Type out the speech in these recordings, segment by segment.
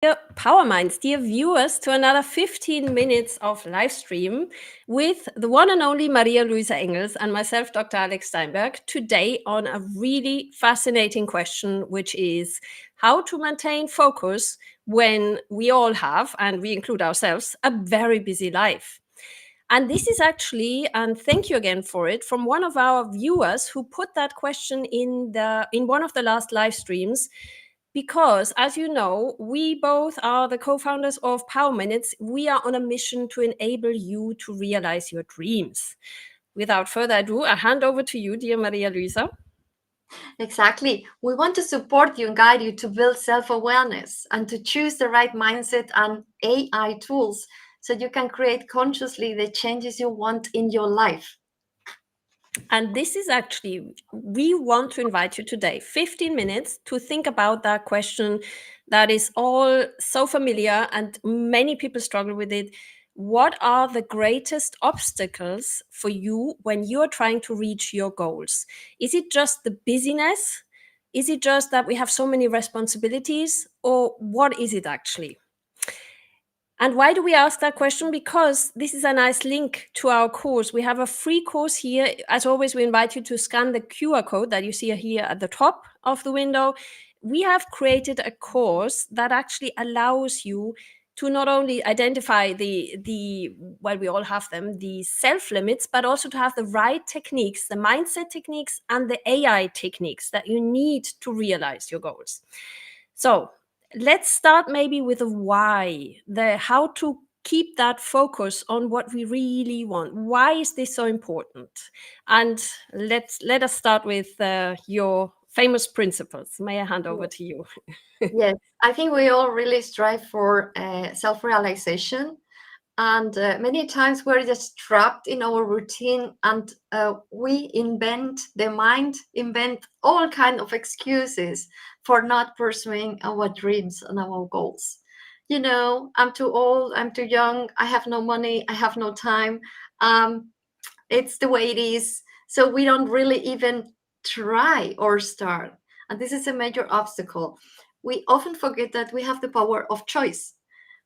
Dear Powerminds, dear viewers, to another 15 minutes of live stream with the one and only Maria Luisa Engels and myself, Dr. Alex Steinberg, today on a really fascinating question, which is how to maintain focus when we all have, and we include ourselves, a very busy life. And this is actually, and thank you again for it, from one of our viewers who put that question in one of the last live streams, because as you know, we both are the co-founders of Powerminutes. We are on a mission to enable you to realize your dreams. Without further ado, I hand over to you, dear Maria Luisa. Exactly. We want to support you and guide you to build self-awareness and to choose the right mindset and AI tools so you can create consciously the changes you want in your life. And this is actually, we want to invite you today, 15 minutes to think about that question that is all so familiar and many people struggle with it. What are the greatest obstacles for you when you're trying to reach your goals? Is it just the busyness? Is it just that we have so many responsibilities? Or what is it actually? And why do we ask that question? Because this is a nice link to our course. We have a free course here. As always, we invite you to scan the QR code that you see here at the top of the window. We have created a course that actually allows you to not only identify well, we all have them, the self-limits, but also to have the right techniques, the mindset techniques and the AI techniques that you need to realize your goals. So let's start maybe with the why, the how to keep that focus on what we really want. Why is this so important? And let us start with your famous principles. May I hand over to you? Yes, I think we all really strive for self-realization. And many times we're just trapped in our routine and the mind invent all kind of excuses for not pursuing our dreams and our goals. You know, I'm too old, I'm too young, I have no money, I have no time. It's the way it is. So we don't really even try or start. And this is a major obstacle. We often forget that we have the power of choice.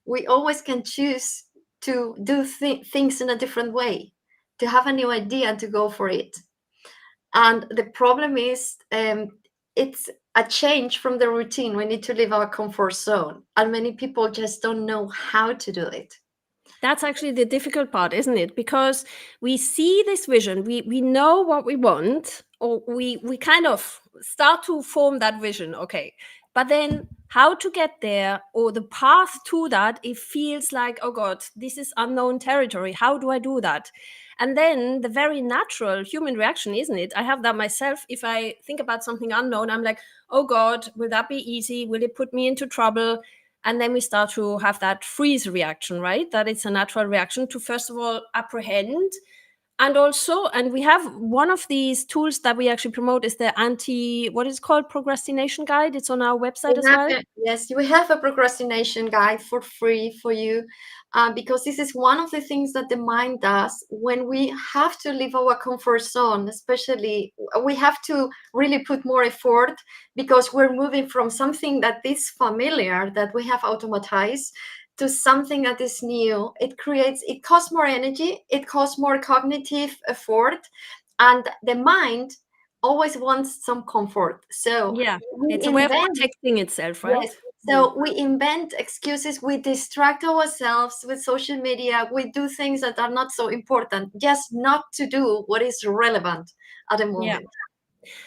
We always can choose to do things in a different way, to have a new idea and to go for it. And the problem is it's a change from the routine. We need to leave our comfort zone. And many people just don't know how to do it. That's actually the difficult part, isn't it? Because we see this vision, we know what we want, or we kind of start to form that vision, okay. But then how to get there, or the path to that, it feels like, oh God, this is unknown territory. How do I do that? And then the very natural human reaction, isn't it? I have that myself. If I think about something unknown, I'm like, oh God, will that be easy? Will it put me into trouble? And then we start to have that freeze reaction, right? That it's a natural reaction to, first of all, apprehend. And we have one of these tools that we actually promote is the what is called procrastination guide. It's on our website as well. Yes, we have a procrastination guide for free for you, because this is one of the things that the mind does when we have to leave our comfort zone. Especially, we have to really put more effort because we're moving from something that is familiar, that we have automatized, to something that is new. It costs more energy, it costs more cognitive effort, and the mind always wants some comfort. So Yeah, it's a way of protecting itself, right? Yes. So we invent excuses, we distract ourselves with social media, we do things that are not so important, just not to do what is relevant at the moment. Yeah.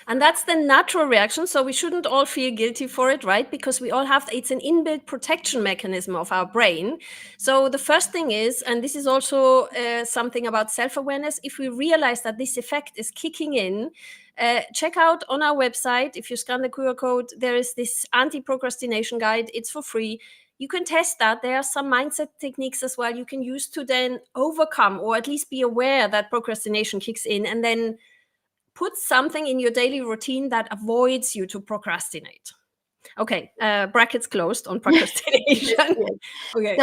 And that's the natural reaction. So we shouldn't all feel guilty for it, right? Because we all have, it's an inbuilt protection mechanism of our brain. So the first thing is, and this is also something about self-awareness, if we realize that this effect is kicking in, check out on our website. If you scan the QR code, there is this anti-procrastination guide. It's for free. You can test that. There are some mindset techniques as well you can use to then overcome, or at least be aware that procrastination kicks in, and then put something in your daily routine that avoids you to procrastinate. Okay, brackets closed on procrastination. Yes. Okay.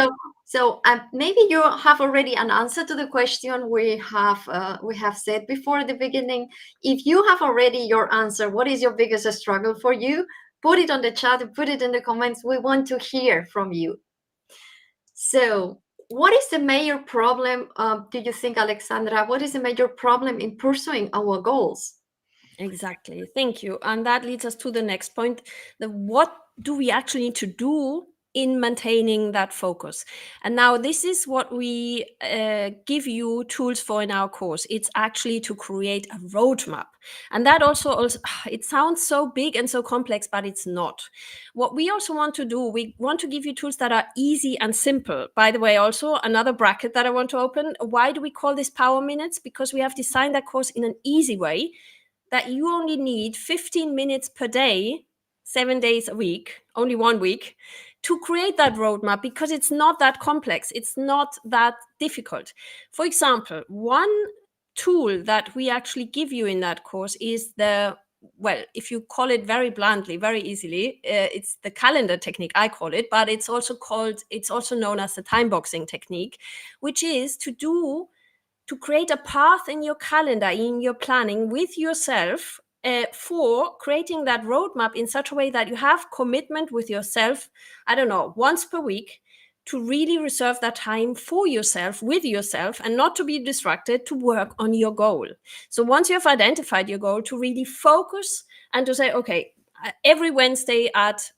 So maybe you have already an answer to the question we have said before at the beginning. If you have already your answer, what is your biggest struggle for you? put it on the chat, put it in the comments. We want to hear from you. So what is the major problem, do you think, Alexandra? What is the major problem in pursuing our goals? Exactly. Thank you. And that leads us to the next point. What do we actually need to do in maintaining that focus? And now this is what we give you tools for in our course. It's actually to create a roadmap. And that also it sounds so big and so complex, but it's not. What we also want to do, we want to give you tools that are easy and simple. By the way, also another bracket that I want to open. Why do we call this Powerminutes? Because we have designed that course in an easy way that you only need 15 minutes per day, 7 days a week, only 1 week, to create that roadmap, because it's not that complex. It's not that difficult. For example, one tool that we actually give you in that course is if you call it very bluntly, very easily, it's the calendar technique, I call it, but it's also known as the time boxing technique, which is to create a path in your calendar, in your planning with yourself, for creating that roadmap in such a way that you have commitment with yourself, I don't know, once per week, to really reserve that time for yourself, with yourself, and not to be distracted, to work on your goal. So once you have identified your goal, to really focus and to say, okay, every Wednesday at,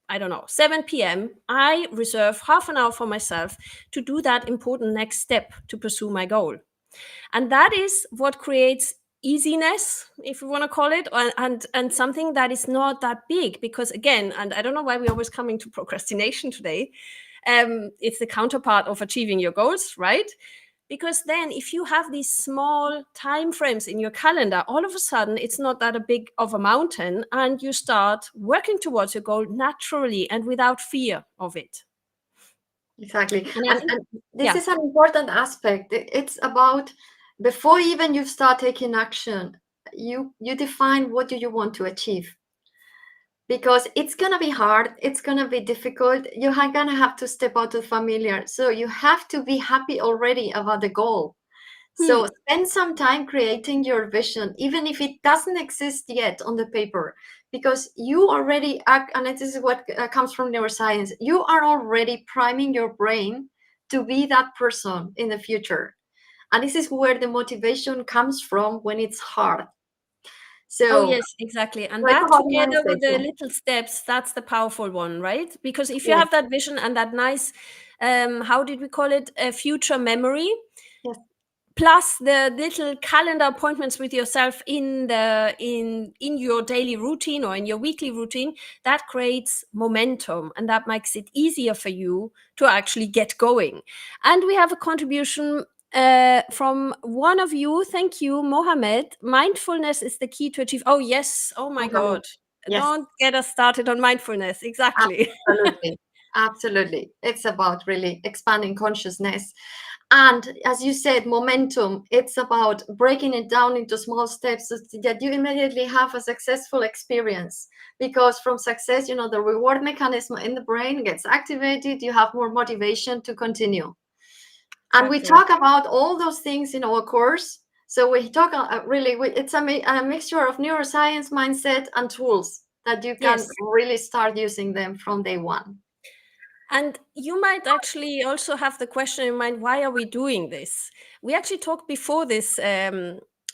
I don't know, 7 p.m., I reserve half an hour for myself to do that important next step to pursue my goal. And that is what creates easiness, if we want to call it, and something that is not that big. Because again, and I don't know why we're always coming to procrastination today, it's the counterpart of achieving your goals, right? Because then if you have these small time frames in your calendar, all of a sudden it's not that a big of a mountain, and you start working towards your goal naturally and without fear of it. Exactly. And And this is an important aspect. It's about, before even you start taking action, you define what do you want to achieve. Because it's going to be hard, it's going to be difficult. You're going to have to step out of familiar. So you have to be happy already about the goal. So spend some time creating your vision, even if it doesn't exist yet on the paper, because you already act, and this is what comes from neuroscience, you are already priming your brain to be that person in the future. And this is where the motivation comes from when it's hard. So, yes, exactly. And that together with the little steps, that's the powerful one, right? Because if you have that vision and that nice, how did we call it, a future memory, plus the little calendar appointments with yourself in your daily routine or in your weekly routine, that creates momentum, and that makes it easier for you to actually get going. And we have a contribution from one of you. Thank you, Mohammed. Mindfulness is the key to achieve. Oh yes. Oh my God. Yes. Don't get us started on mindfulness. Exactly. Absolutely. It's about really expanding consciousness. And as you said, momentum, it's about breaking it down into small steps so that you immediately have a successful experience. Because from success, the reward mechanism in the brain gets activated, you have more motivation to continue. And we talk about all those things in our course. So we talk it's a mixture of neuroscience, mindset, and tools that you can really start using them from day one. And you might actually also have the question in mind, why are we doing this? We actually talked before this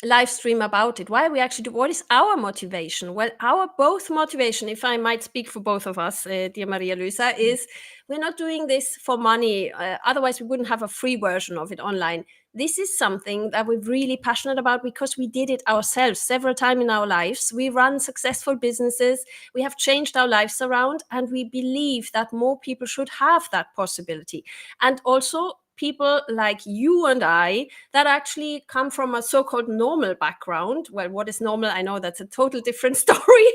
live stream about it. Why are we actually do? What is our motivation? Well, our both motivation, if I might speak for both of us, dear Maria Luisa, is we're not doing this for money. Otherwise, we wouldn't have a free version of it online. This is something that we're really passionate about because we did it ourselves several times in our lives. We run successful businesses. We have changed our lives around, and we believe that more people should have that possibility. And also people like you and I that actually come from a so-called normal background. Well, what is normal? I know that's a total different story,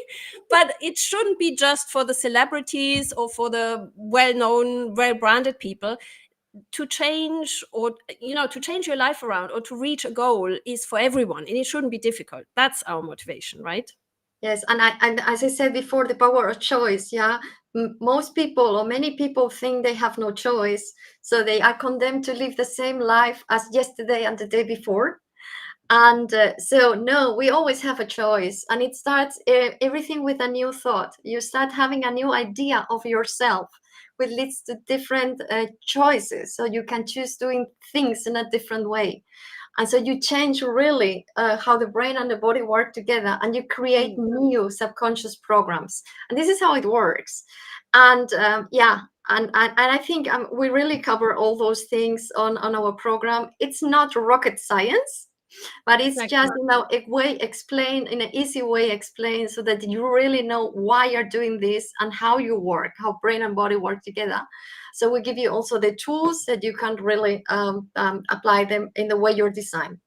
but it shouldn't be just for the celebrities or for the well-known, well-branded people. To change to change your life around or to reach a goal is for everyone, and it shouldn't be difficult. That's our motivation, right? Yes, and as I said before, the power of choice. Most people or many people think they have no choice, so they are condemned to live the same life as yesterday and the day before. And so, no, we always have a choice. And it starts everything with a new thought. You start having a new idea of yourself, which leads to different choices. So you can choose doing things in a different way. And so you change really how the brain and the body work together, and you create new subconscious programs. And this is how it works. And yeah, and I think we really cover all those things on our program. It's not rocket science, but it's just, Exactly. a way explain, in an easy way explain, so that you really know why you're doing this and how you work, how brain and body work together. So we give you also the tools that you can really apply them in the way you're designed.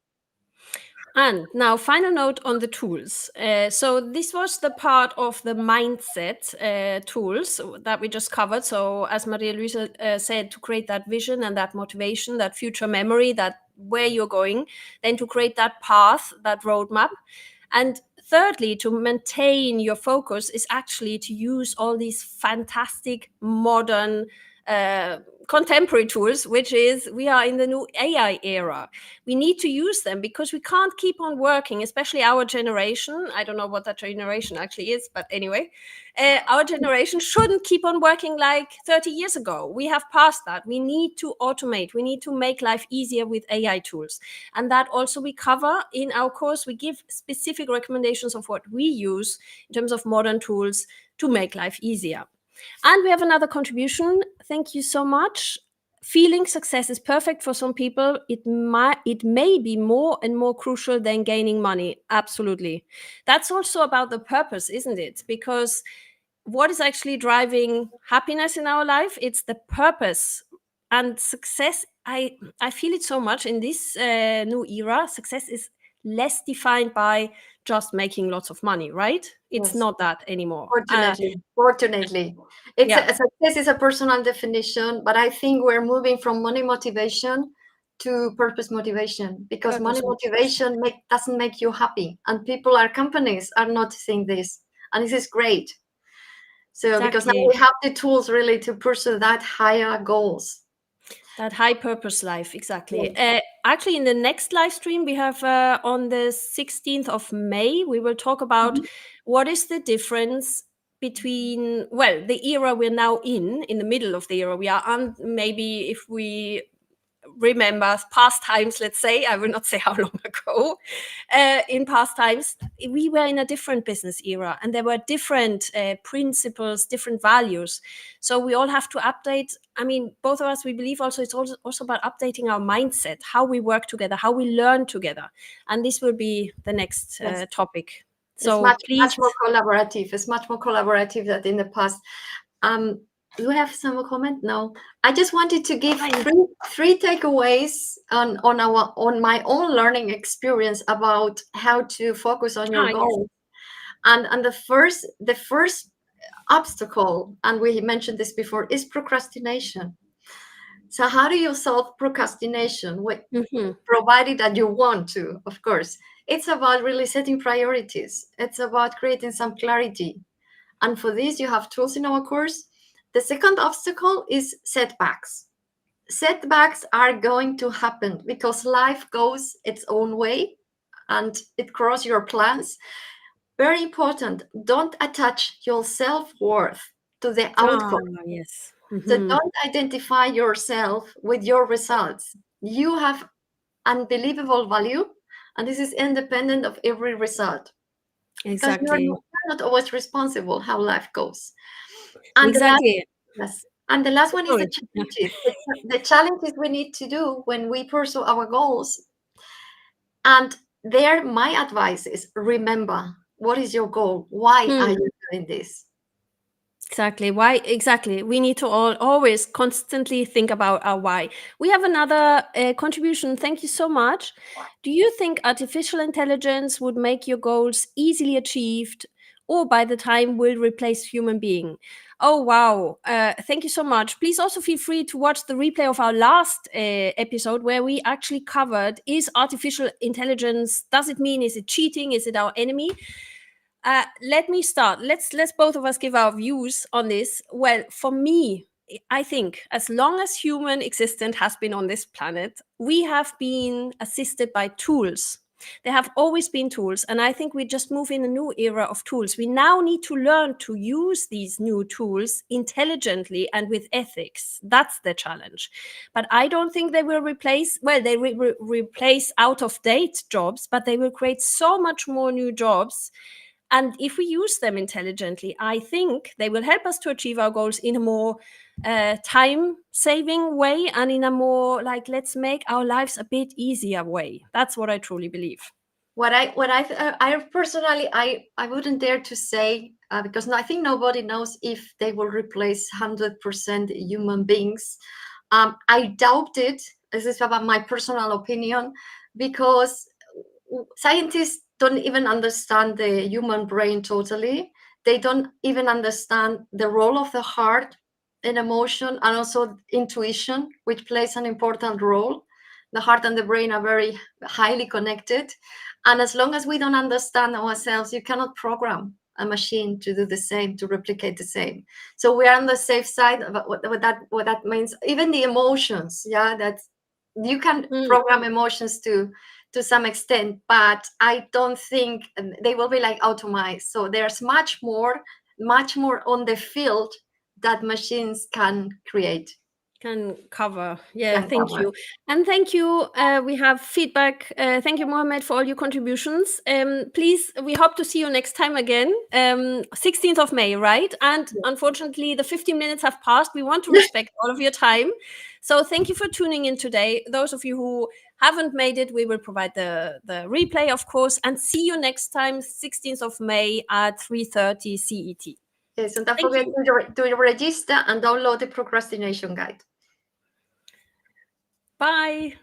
And now, final note on the tools. So this was the part of the mindset tools that we just covered. So as Maria Luisa said, to create that vision and that motivation, that future memory, that where you're going, then to create that path, that roadmap. And thirdly, to maintain your focus is actually to use all these fantastic modern contemporary tools, which is we are in the new AI era. We need to use them because we can't keep on working, especially our generation. I don't know what that generation actually is, but anyway, our generation shouldn't keep on working like 30 years ago. We have passed that. We need to automate. We need to make life easier with AI tools. And that also we cover in our course. We give specific recommendations of what we use in terms of modern tools to make life easier. And we have another contribution. Thank you so much. Feeling success is perfect for some people. It may be more and more crucial than gaining money. Absolutely. That's also about the purpose, isn't it? Because what is actually driving happiness in our life? It's the purpose and success. I feel it so much in this new era. Success is less defined by just making lots of money, right? It's Yes. not that anymore. Fortunately, it's Yeah, a success is a personal definition, but I think we're moving from money motivation to purpose motivation, because money purpose motivation. motivation doesn't make you happy, and companies are noticing this, and this is great. So because now Exactly. we have the tools really to pursue that higher goals. That high purpose life, exactly. Yes. Actually, in the next live stream we have on the 16th of May, we will talk about Mhm. what is the difference between, well, the era we're now in the middle of the era we are on. Maybe if we remember past times, let's say, I will not say how long ago, in past times, we were in a different business era and there were different principles, different values. So we all have to update. I mean, both of us, we believe also it's also about updating our mindset, how we work together, how we learn together. And this will be the next Yes. topic. It's So please. much more collaborative. It's much more collaborative than in the past. Do we have some comment? No. I just wanted to give Fine. three takeaways on my own learning experience about how to focus on your Yes. goals. And the first obstacle, and we mentioned this before, is procrastination. So how do you solve procrastination? Mhm. Provided that you want to, of course. It's about really setting priorities. It's about creating some clarity. And for this, you have tools in our course. The second obstacle is setbacks. Setbacks are going to happen because life goes its own way and it crosses your plans. Very important, don't attach your self-worth to the Ah, outcome. yes. So Mhm. don't identify yourself with your results. You have unbelievable value, and this is independent of every result, because Exactly. you're not always responsible how life goes. And the last, Exactly. yes, and the last one is the Sorry. Yeah. challenges. The challenges we need to do when we pursue our goals. And there, my advice is, remember, what is your goal? Why are Hmm. you doing this? Exactly. Why? Exactly. We need to always constantly think about our why. We have another contribution. Thank you so much. Do you think artificial intelligence would make your goals easily achieved, or by the time will replace human being? Oh wow! Thank you so much. Please also feel free to watch the replay of our last episode where we actually covered: is artificial intelligence? Does it mean is it cheating? Is it our enemy? Let me start. Let's both of us give our views on this. Well, for me, I think as long as human existence has been on this planet, we have been assisted by tools. There have always been tools, and I think we just move in a new era of tools. We now need to learn to use these new tools intelligently and with ethics. That's the challenge. But I don't think they will replace, well, they will replace out-of-date jobs, but they will create so much more new jobs. And if we use them intelligently, I think they will help us to achieve our goals in a more time-saving way, and in a more like, let's make our lives a bit easier way. That's what I truly believe. I personally, I wouldn't dare to say, because I think nobody knows if they will replace 100% human beings. I doubt it. This is about my personal opinion, because scientists don't even understand the human brain totally. They don't even understand the role of the heart and emotion, and also intuition, which plays an important role. The heart and the brain are very highly connected. And as long as we don't understand ourselves, you cannot program a machine to do the same, to replicate the same. So we are on the safe side about what that means. Even the emotions, yeah, that you can program emotions to some extent, but I don't think they will be like automized. So there's much more on the field that machines can create. Can cover. Yeah, thank you. And thank you. We have feedback. Thank you, Mohammed, for all your contributions. Please, we hope to see you next time again. 16th of May, right? And unfortunately, the 15 minutes have passed. We want to respect all of your time. So thank you for tuning in today. Those of you who haven't made it, we will provide the replay, of course. And see you next time, 16th of May at 3:30 CET. Yes, and don't forget to register and download the procrastination guide. Bye.